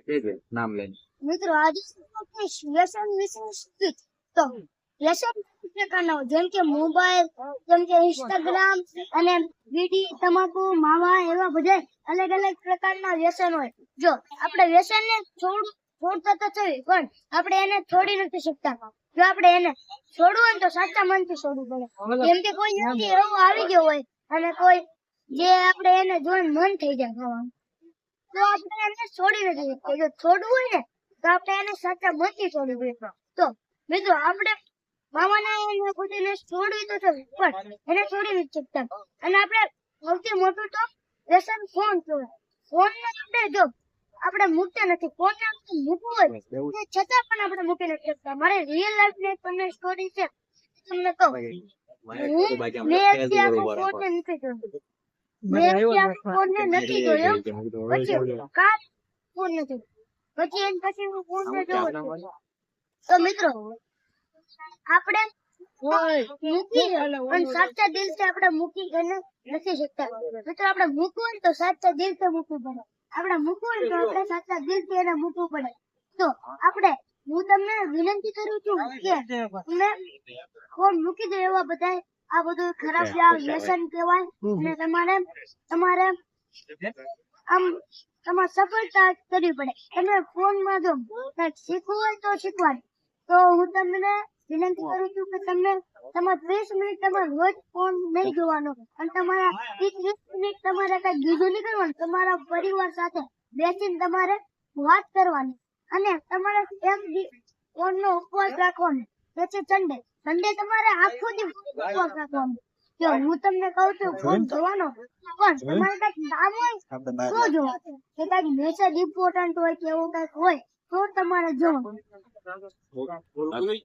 નામ લઈને મિત્રો આજે વ્યસન વિશે સ્પીચ તો વ્યસન પ્રકારના હોય, જેમ કે મોબાઈલ, જેમ કે ઇન્સ્ટાગ્રામ અને બીડી, તમાકુ, માવા એવા બધા અલગ અલગ પ્રકારના વ્યસન હોય. જો આપણે વ્યસનને છોડતા તો જોઈએ, પણ આપણે એને છોડી નથી શકતા. જો આપણે એને છોડવું હોય તો સાચા મનથી છોડવું પડે. જેમ કે કોઈ વ્યક્તિ એવો આવી ગયો હોય અને કોઈ જે આપણે એને જોઈને મન થઈ જાય ખાવાનું, તો આપણે એને છોડી નથી શકતા. જો છોડવું હોય ને તો આપણે એને સાચા મનથી છોડવું જોઈએ. તો મિત્રો આપણે મામાના એને ખુદીને છોડવી તો છે, પણ એને છોડી નથી શકતા. અને આપણે સૌથી મોટું તો વ્યસન ફોન કહેવાય. ફોનને આપણે જો આપણે મૂકતા નથી, ફોનને આપણે મૂકવું હોય તે છતાં પણ આપણે મૂકી નથી શકતા. મારે રિયલ લાઈફ ની તમને સ્ટોરી છે, તમને કહું. મેં અત્યારે ફોનને નથી જોયો, મેં અત્યારે ફોનને નથી જોયો, પછી કાલ ફોન નથી, પછી એમ પછી હું ફોનને જોઉં. તો મિત્રો આપણે મૂકી અને સાચા દિલથી આપણે મૂકી એને નથી શકતા. મિત્રો આપણે મૂકવું હોય તો સાચા દિલથી મૂકવું પડે. આપણે મૂકવું હોય તો આપણે સાચા દિલથી એને મૂકવું પડે. તો આપણે હું તમને વિનંતી કરું છું કે તમે ફોન મૂકી દો. એવા બધા આ બધું ખરાબ વ્યસન કહેવાય. અને તમારે આમ તમારે સફળતા કરવી પડે. તમે ફોનમાં જો શીખવું હોય તો શીખવાનું. તો હું તમને વિનંતી કરું છું કે તમે તમારા 30 મિનિટ તમારે રોજ ફોન નહીં જોવાનો, અને તમારા 30 મિનિટ તમારે કઈ બીજું નહીં કરવાનું. તમારા પરિવાર સાથે બેસીને તમારે વાત કરવાની, અને તમારે એક ફોનનો ઉપવાસ રાખવાનો. પછી સન્ડે તમારે આખો દિવસ ઉપવાસ રાખવાનો. જો હું તમને કહું છું ફોન જોવાનો, પણ તમારે કઈક કામ હોય તો જોવાનું. કે કઈક મેસેજ ઇમ્પોર્ટન્ટ હોય કે એવું કઈક હોય તો તમારે જોવાનું.